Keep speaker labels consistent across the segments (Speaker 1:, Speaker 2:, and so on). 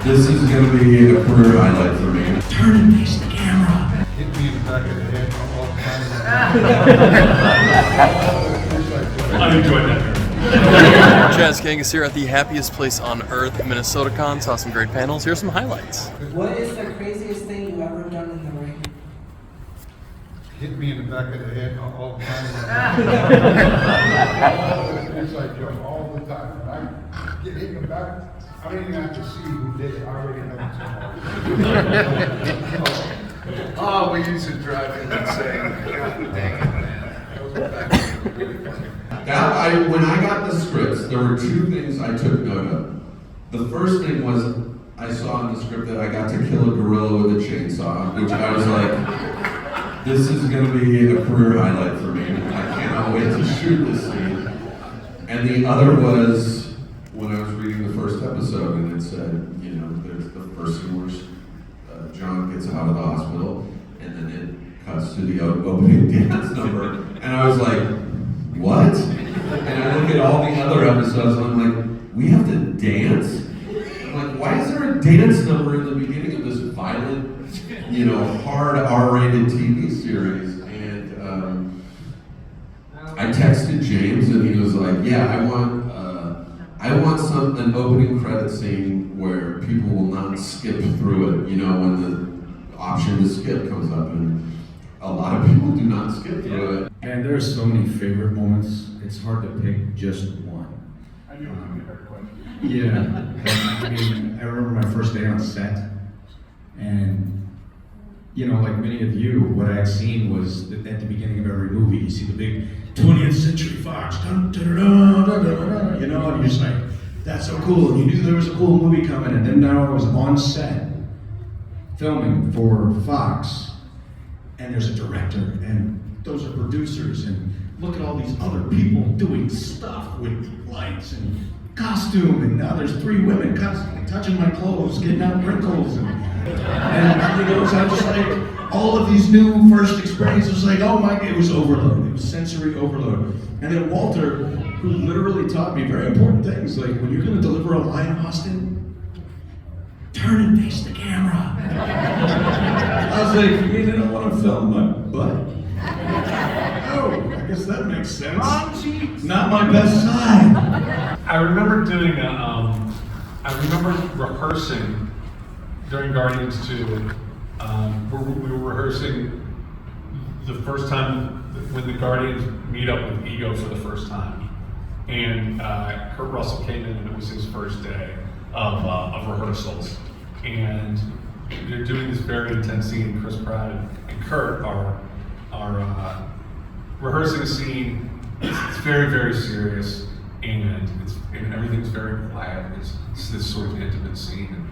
Speaker 1: This is going to be a career highlight for me.
Speaker 2: Turn and face the camera.
Speaker 3: Hit me in the back of the head all the time. I enjoyed that.
Speaker 4: Chaz Kangas here at the happiest place on earth, MinnesotaCon. Saw some great panels. Here's some highlights.
Speaker 5: What is the craziest thing you've ever done in the ring?
Speaker 3: Hit me in the back of the head all the time. It's like all the time. I get hit in the back. I don't even have to see who did it. I already know it's him.
Speaker 6: Oh, we used to drive in and say, God dang it, man. Those were back really funny.
Speaker 1: When I got the scripts, there were two things I took note of. The first thing was I saw in the script that I got to kill a gorilla with a chainsaw, which I was like, this is going to be a career highlight for me. I cannot wait to shoot this scene. And the other was when I was reading the first episode and it said, you know, there's the first scene where John gets out of the hospital and then it cuts to the opening dance number. And I was like, what? And I look at all the other episodes and I'm like, we have to dance? I'm like, why is there a dance number in the beginning of this violent, you know, hard R-rated TV series? And I texted James and he was like, yeah, I want an opening credit scene where people will not skip through it, you know, when the option to skip comes up, and a lot of people do not skip through it.
Speaker 7: And there's so many favorite moments, it's hard to pick just one.
Speaker 3: I knew it was going to be a hard question.
Speaker 7: Yeah, I mean, I remember my first day on set, and you know, like many of you, what I had seen was that at the beginning of every movie, you see the big 20th Century Fox, dun, dun, dun, dun, dun, dun, you know, and you're just like, that's so cool, and you knew there was a cool movie coming, and then now I was on set filming for Fox, and there's a director, and those are producers, and look at all these other people doing stuff with lights and costume, and now there's 3 women constantly touching my clothes, getting out wrinkles, and you know, so I'm just like, all of these new first experiences, like, oh my, it was overload, it was sensory overload. And then Walter, who literally taught me very important things, like, when you're gonna deliver a line, Austin, turn and face the camera. I was like, you didn't want to film my butt? Oh, I guess that makes sense. Not my best side.
Speaker 3: I remember doing I remember rehearsing during Guardians 2. We were rehearsing the first time when the Guardians meet up with Ego for the first time. And Kurt Russell came in and it was his first day of rehearsals. And they're doing this very intense scene. Chris Pratt and Kurt are rehearsing a scene. It's very, very serious, and everything's very quiet. It's this sort of intimate scene.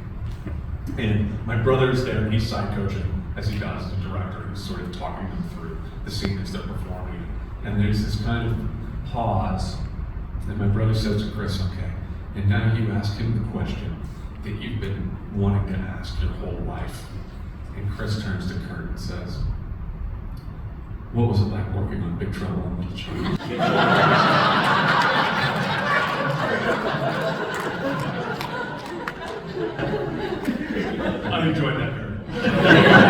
Speaker 3: And my brother's there, and he's side coaching, as he does, the director. He's sort of talking them through the scene as they're performing. And there's this kind of pause, and my brother says to Chris, okay, and now you ask him the question that you've been wanting to ask your whole life. And Chris turns to Kurt and says, what was it like working on Big Trouble in Little China? I enjoyed that, Kurt.